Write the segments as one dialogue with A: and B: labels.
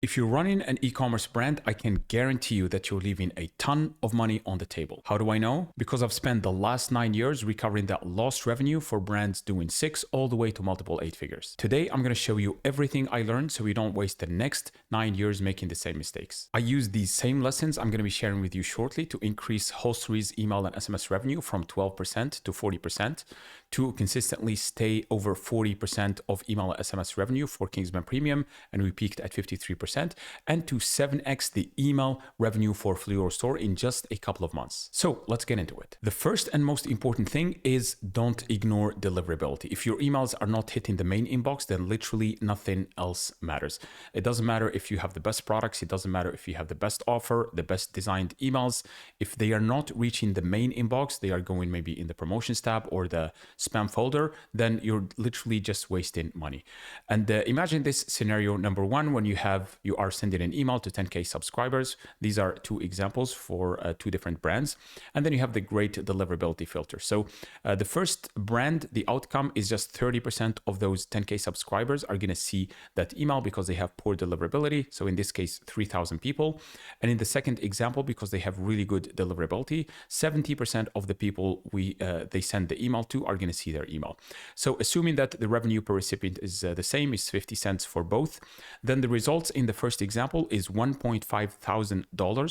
A: If you're running an e-commerce brand, I can guarantee you that you're leaving a ton of money on the table. How do I know? Because I've spent the last 9 years recovering that lost revenue for brands doing 6 all the way to multiple 8 figures. Today, I'm going to show you everything I learned so we don't waste the next 9 years making the same mistakes. I use these same lessons I'm going to be sharing with you shortly to increase Wholestory's email and SMS revenue from 12% to 40%, to consistently stay over 40% of email and SMS revenue for Kingsman Premium, and we peaked at 53%. And to 7x the email revenue for Fluoro Store in just a couple of months. So let's get into it. The first and most important thing is don't ignore deliverability. If your emails are not hitting the main inbox, then literally nothing else matters. It doesn't matter if you have the best products. It doesn't matter if you have the best offer, the best designed emails. If they are not reaching the main inbox, they are going maybe in the promotions tab or the spam folder, then you're literally just wasting money. And imagine this scenario number one, when you are sending an email to 10K subscribers. These are two examples for two different brands. And then you have the great deliverability filter. So the first brand, the outcome is just 30% of those 10K subscribers are going to see that email because they have poor deliverability. So in this case, 3,000 people. And in the second example, because they have really good deliverability, 70% of the people they send the email to are going to see their email. So assuming that the revenue per recipient is the same, is 50 cents for both, then the results in the first example is $1.5 thousand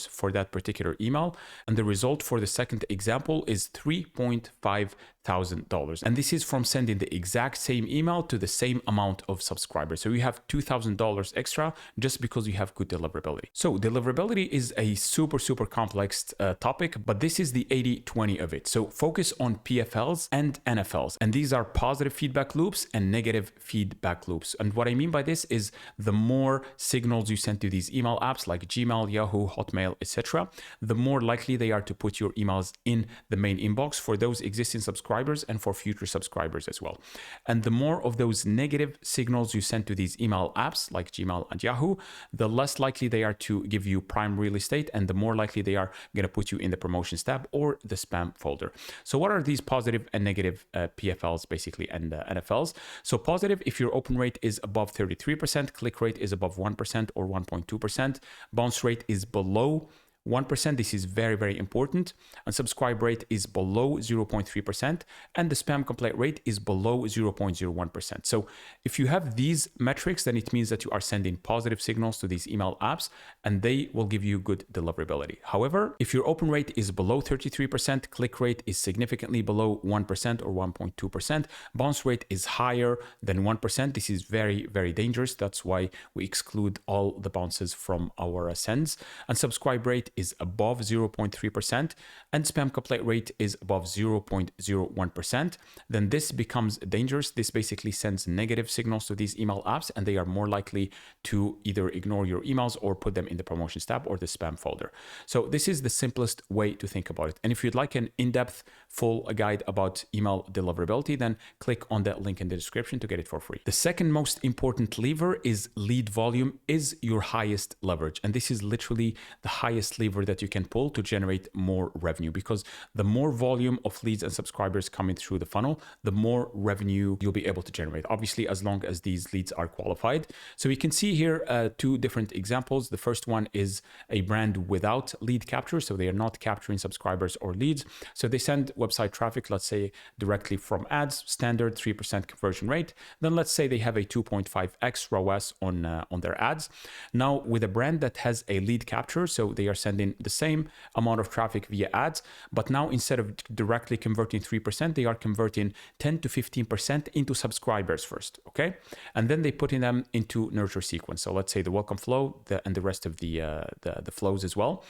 A: for that particular email. And the result for the second example is $3.5 thousand. And this is from sending the exact same email to the same amount of subscribers. So you have $2,000 extra just because you have good deliverability. So deliverability is a super complex topic, but this is the 80-20 of it. So focus on PFLs and NFLs. And these are positive feedback loops and negative feedback loops. And what I mean by this is the more signals you send to these email apps like Gmail, Yahoo, Hotmail, etc., the more likely they are to put your emails in the main inbox for those existing subscribers and for future subscribers as well. And the more of those negative signals you send to these email apps like Gmail and Yahoo, the less likely they are to give you prime real estate, and the more likely they are going to put you in the promotions tab or the spam folder. So what are these positive and negative PFLs basically and NFLs? So positive, if your open rate is above 33%, click rate is above 1% or 1.2%, bounce rate is below 1%, this is very important, and subscribe rate is below 0.3%, and the spam complaint rate is below 0.01%. So if you have these metrics, then it means that you are sending positive signals to these email apps, and they will give you good deliverability. However, if your open rate is below 33%, click rate is significantly below 1% or 1.2%, bounce rate is higher than 1%, this is very dangerous. That's why we exclude all the bounces from our sends, and subscribe rate is above 0.3% and spam complaint rate is above 0.01%, then this becomes dangerous. This basically sends negative signals to these email apps, and they are more likely to either ignore your emails or put them in the promotions tab or the spam folder. So this is the simplest way to think about it. And if you'd like an in-depth full guide about email deliverability, then click on that link in the description to get it for free. The second most important lever is lead volume is your highest leverage. And this is literally the highest lever that you can pull to generate more revenue, because the more volume of leads and subscribers coming through the funnel, the more revenue you'll be able to generate, obviously as long as these leads are qualified. So we can see here two different examples. The first one is a brand without lead capture, so they are not capturing subscribers or leads. So they send website traffic, let's say directly from ads, standard 3% conversion rate. Then let's say they have a 2.5x ROAS on their ads. Now with a brand that has a lead capture, so they are sending the same amount of traffic via ads, but now instead of directly converting 3%, they are converting 10 to 15% into subscribers first, okay? And then they putting them into nurture sequence. So let's say the welcome flow and the rest of the flows as well.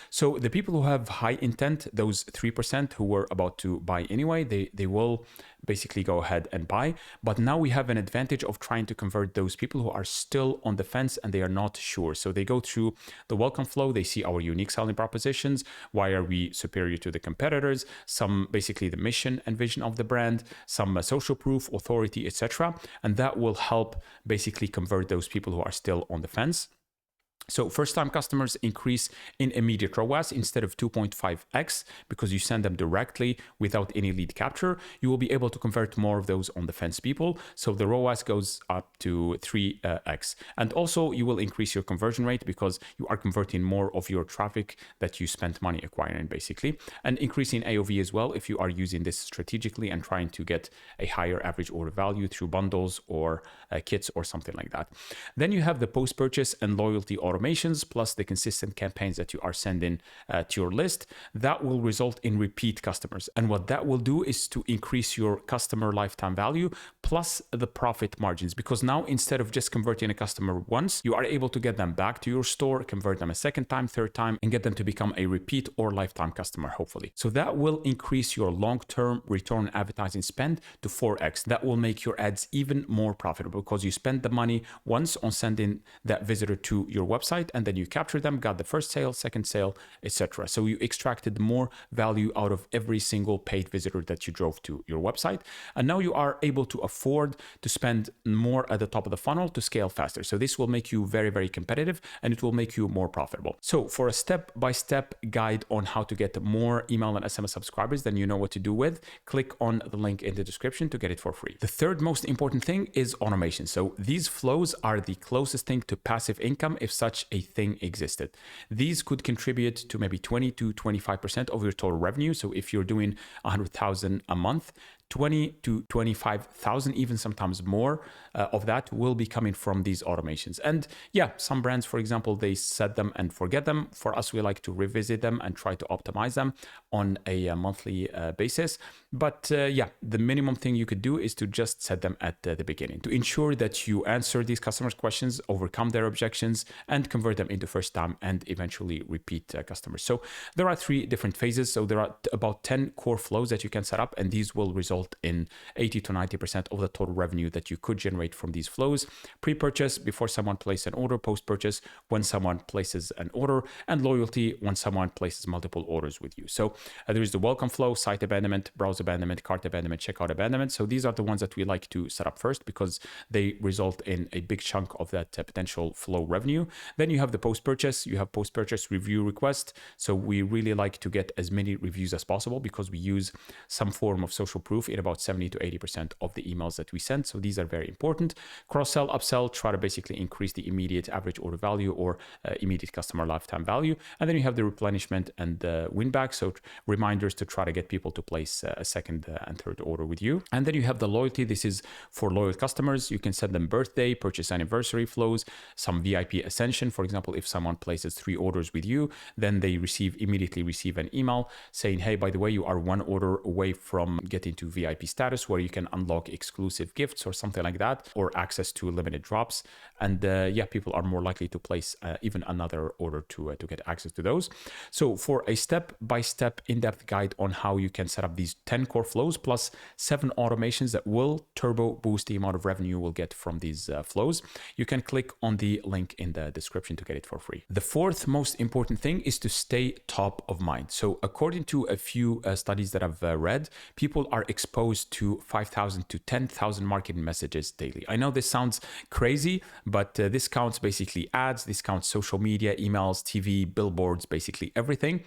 A: So the people who have high intent, those 3% who were about to buy anyway, they will basically go ahead and buy. But now we have an advantage of trying to convert those people who are still on the fence and they are not sure. So they go through the welcome flow, they see our unique selling propositions, why are we superior to the competitors, some basically the mission and vision of the brand, some social proof, authority, etc. And that will help basically convert those people who are still on the fence. So first-time customers increase in immediate ROAS instead of 2.5x because you send them directly without any lead capture. You will be able to convert more of those on-the-fence people. So the ROAS goes up to 3x. And also you will increase your conversion rate because you are converting more of your traffic that you spent money acquiring, basically. And increasing AOV as well if you are using this strategically and trying to get a higher average order value through bundles or kits or something like that. Then you have the post-purchase and loyalty automations plus the consistent campaigns that you are sending to your list. That will result in repeat customers. And what that will do is to increase your customer lifetime value plus the profit margins, because now instead of just converting a customer once, you are able to get them back to your store, convert them a second time, third time, and get them to become a repeat or lifetime customer, hopefully. So that will increase your long-term return on advertising spend to 4x. That will make your ads even more profitable because you spend the money once on sending that visitor to your website, and then you capture them, got the first sale, second sale, etc. So you extracted more value out of every single paid visitor that you drove to your website. And now you are able to afford to spend more at the top of the funnel to scale faster. So this will make you very, very competitive and it will make you more profitable. So for a step-by-step guide on how to get more email and SMS subscribers than you know what to do with, click on the link in the description to get it for free. The third most important thing is automation. So these flows are the closest thing to passive income if such a thing existed. These could contribute to maybe 20 to 25% of your total revenue. So if you're doing 100,000 a month, 20 to 25,000, even sometimes more of that will be coming from these automations. And yeah, some brands, for example, they set them and forget them. For us, we like to revisit them and try to optimize them on a monthly basis. But yeah, the minimum thing you could do is to just set them at the beginning to ensure that you answer these customers' questions, overcome their objections, and convert them into first time and eventually repeat customers. So there are 3 different phases. So there are about 10 core flows that you can set up, and these will result in 80 to 90% of the total revenue that you could generate from these flows. Pre-purchase, before someone places an order; post-purchase, when someone places an order; and loyalty, when someone places multiple orders with you. So there is the welcome flow, site abandonment, browse abandonment, cart abandonment, checkout abandonment. So these are the ones that we like to set up first because they result in a big chunk of that potential flow revenue. Then you have the post-purchase. You have post-purchase review request. So we really like to get as many reviews as possible because we use some form of social proof in about 70 to 80% of the emails that we send. So these are very important. Cross-sell, upsell, try to basically increase the immediate average order value or immediate customer lifetime value. And then you have the replenishment and win back. So reminders to try to get people to place a second and third order with you. And then you have the loyalty. This is for loyal customers. You can send them birthday, purchase anniversary flows, some VIP ascension. For example, if someone places 3 orders with you, then they immediately receive an email saying, hey, by the way, you are 1 order away from getting to VIP status where you can unlock exclusive gifts or something like that, or access to limited drops. And yeah, people are more likely to place even another order to get access to those. So for a step-by-step in-depth guide on how you can set up these 10 core flows plus 7 automations that will turbo boost the amount of revenue you will get from these flows, you can click on the link in the description to get it for free. The fourth most important thing is to stay top of mind. So according to a few studies that I've read, people are exposed to 5,000 to 10,000 marketing messages daily. I know this sounds crazy, but this counts basically ads, this counts social media, emails, TV, billboards, basically everything.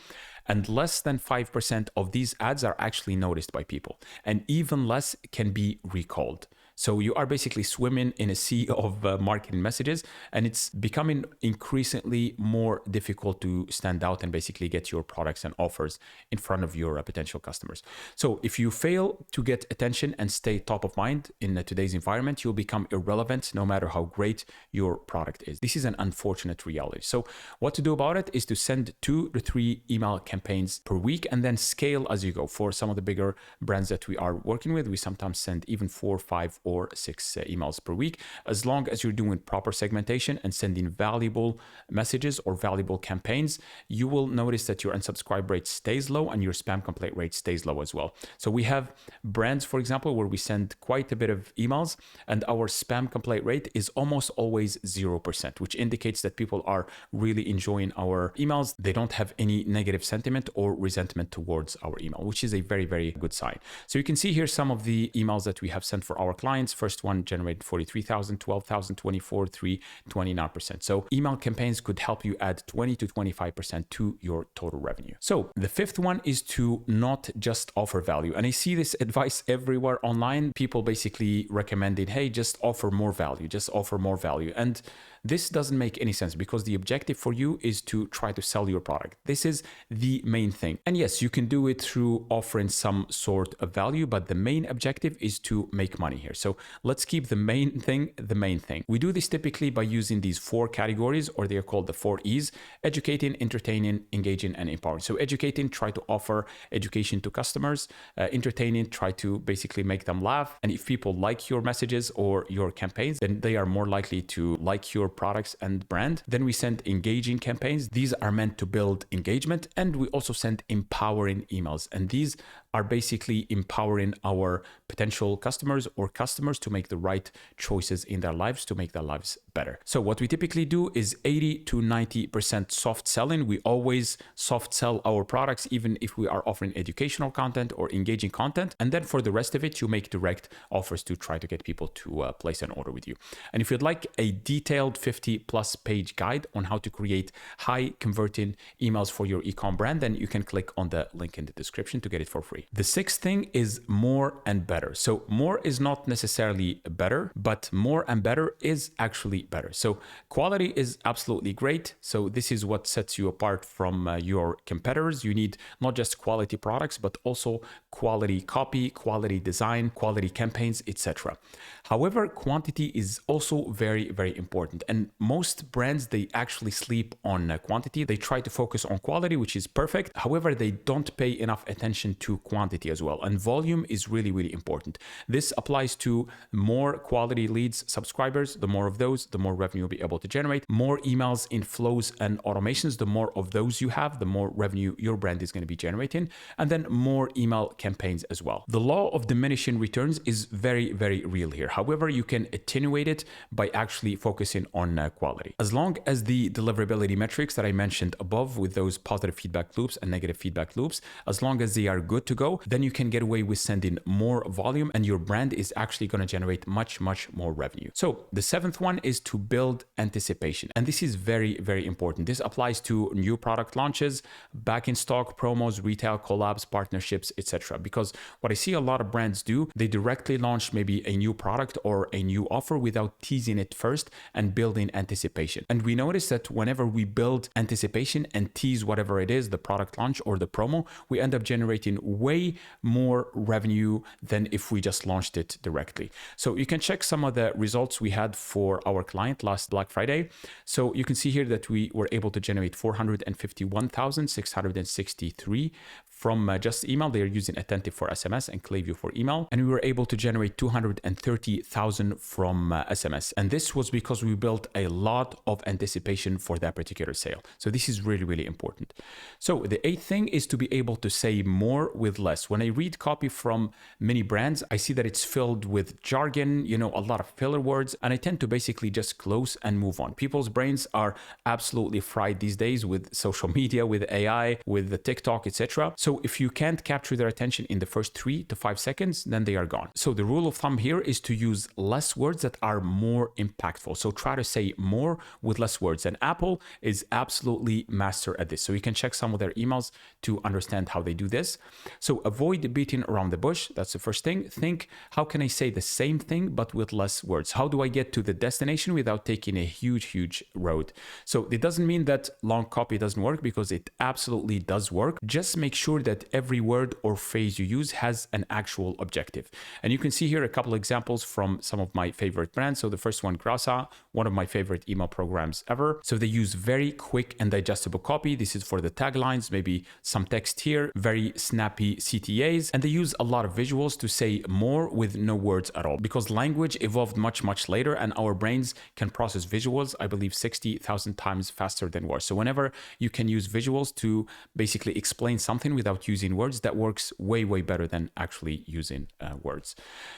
A: And less than 5% of these ads are actually noticed by people, and even less can be recalled. So you are basically swimming in a sea of marketing messages, and it's becoming increasingly more difficult to stand out and basically get your products and offers in front of your potential customers. So if you fail to get attention and stay top of mind in today's environment, you'll become irrelevant no matter how great your product is. This is an unfortunate reality. So what to do about it is to send 2 to 3 email campaigns per week and then scale as you go. For some of the bigger brands that we are working with, we sometimes send even 4, 5, or 6 emails per week. As long as you're doing proper segmentation and sending valuable messages or valuable campaigns, you will notice that your unsubscribe rate stays low and your spam complaint rate stays low as well. So we have brands, for example, where we send quite a bit of emails and our spam complaint rate is almost always 0%, which indicates that people are really enjoying our emails. They don't have any negative sentiment or resentment towards our email, which is a very, very good sign. So you can see here some of the emails that we have sent for our clients. clients. First one generated 43,000, 12,000, 24, 3, 29%. So email campaigns could help you add 20 to 25% to your total revenue. So the fifth one is to not just offer value. And I see this advice everywhere online. People basically recommending, hey, just offer more value, just offer more value. And this doesn't make any sense because the objective for you is to try to sell your product. This is the main thing. And yes, you can do it through offering some sort of value, but the main objective is to make money here. So let's keep the main thing the main thing. We do this typically by using these 4 categories, or they are called the 4 E's: educating, entertaining, engaging, and empowering. So educating, try to offer education to customers. Entertaining, try to basically make them laugh. And if people like your messages or your campaigns, then they are more likely to like your products and brand. Then we send engaging campaigns. These are meant to build engagement. And we also send empowering emails. And these are basically empowering our potential customers or customers to make the right choices in their lives, to make their lives better. So what we typically do is 80 to 90% soft selling. We always soft sell our products, even if we are offering educational content or engaging content. And then for the rest of it, you make direct offers to try to get people to place an order with you. And if you'd like a detailed 50+ page guide on how to create high converting emails for your ecom brand, then you can click on the link in the description to get it for free. The sixth thing is more and better. So more is not necessarily better, but more and better is actually better. So quality is absolutely great. So this is what sets you apart from your competitors. You need not just quality products, but also quality copy, quality design, quality campaigns, etc. However, quantity is also very, very important. And most brands, they actually sleep on quantity. They try to focus on quality, which is perfect. However, they don't pay enough attention to quantity as well. And volume is really, really important. This applies to more quality leads, subscribers. The more of those, the more revenue you'll be able to generate. More emails in flows and automations, the more of those you have, the more revenue your brand is going to be generating. And then more email campaigns as well. The law of diminishing returns is very, very real here. However, you can attenuate it by actually focusing on quality. As long as the deliverability metrics that I mentioned above with those positive feedback loops and negative feedback loops, as long as they are good to go, then you can get away with sending more volume and your brand is actually going to generate much, much more revenue. So the seventh one is to build anticipation. And this is very, very important. This applies to new product launches, back in stock, promos, retail collabs, partnerships, etc. Because what I see a lot of brands do, they directly launch maybe a new product or a new offer without teasing it first and building anticipation. And we notice that whenever we build anticipation and tease whatever it is, the product launch or the promo, we end up generating way more revenue than if we just launched it directly. So you can check some of the results we had for our client last Black Friday. So you can see here that we were able to generate 451,663 from just email. They are using Attentive for SMS and Klaviyo for email. And we were able to generate 230,000 from SMS. And this was because we built a lot of anticipation for that particular sale. So this is really, really important. So the eighth thing is to be able to say more with less. When I read copy from many brands, I see that it's filled with jargon, a lot of filler words, and I tend to basically just close and move on. People's brains are absolutely fried these days with social media, with AI, with the TikTok, etc. So if you can't capture their attention in the first 3 to 5 seconds, then they are gone. So the rule of thumb here is to use less words that are more impactful. So try to say more with less words. And Apple is absolutely master at this. So you can check some of their emails to understand how they do this. So avoid beating around the bush. That's the first thing. Think, how can I say the same thing but with less words? How do I get to the destination without taking a huge, huge road? So it doesn't mean that long copy doesn't work, because it absolutely does work. Just make sure that every word or phrase you use has an actual objective. And you can see here a couple examples from some of my favorite brands. So the first one, Grasa, one of my favorite email programs ever. So they use very quick and digestible copy. This is for the taglines, maybe some text here, very snappy CTAs. And they use a lot of visuals to say more with no words at all, because language evolved much, much later and our brains can process visuals, I believe 60,000 times faster than words. So whenever you can use visuals to basically explain something without using words, that works way, way better than actually using words.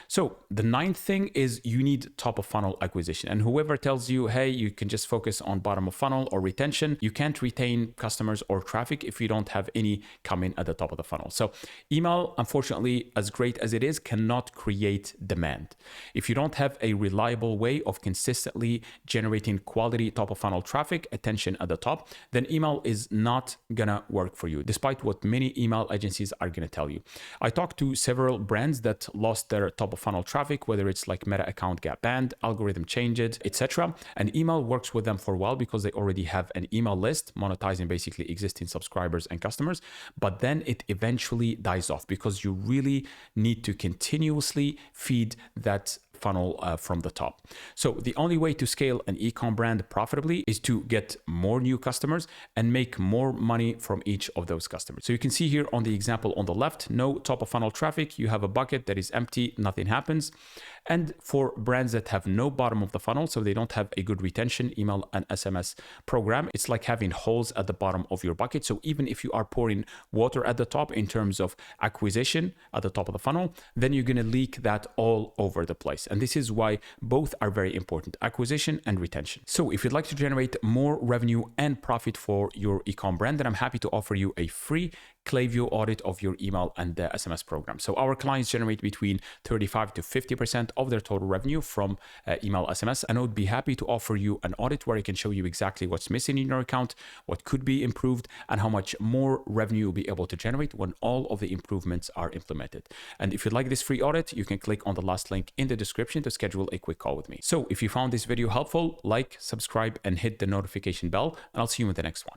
A: So the ninth thing is you need top of funnel acquisition. And whoever tells you, hey, you can just focus on bottom of funnel or retention, you can't retain customers or traffic if you don't have any coming at the top of the funnel. So Email, unfortunately, as great as it is, cannot create demand. If you don't have a reliable way of consistently generating quality top of funnel traffic, attention at the top, then email is not gonna work for you, despite what many email agencies are gonna tell you. I talked to several brands that lost their top of funnel traffic, whether it's like Meta account got banned, algorithm changed, etc. And email works with them for a while because they already have an email list monetizing basically existing subscribers and customers. But then it eventually dies off because you really need to continuously feed that funnel from the top. So the only way to scale an ecom brand profitably is to get more new customers and make more money from each of those customers. So you can see here on the example on the left, no top of funnel traffic, you have a bucket that is empty, nothing happens. And for brands that have no bottom of the funnel, so they don't have a good retention email and SMS program, it's like having holes at the bottom of your bucket. So even if you are pouring water at the top in terms of acquisition at the top of the funnel, then you're going to leak that all over the place. And this is why both are very important, acquisition and retention. So if you'd like to generate more revenue and profit for your ecom brand, then I'm happy to offer you a free Klaviyo audit of your email and the SMS program. So our clients generate between 35 to 50% of their total revenue from email SMS. And I would be happy to offer you an audit where I can show you exactly what's missing in your account, what could be improved, and how much more revenue you'll be able to generate when all of the improvements are implemented. And if you'd like this free audit, you can click on the last link in the description to schedule a quick call with me. So if you found this video helpful, like, subscribe, and hit the notification bell, and I'll see you in the next one.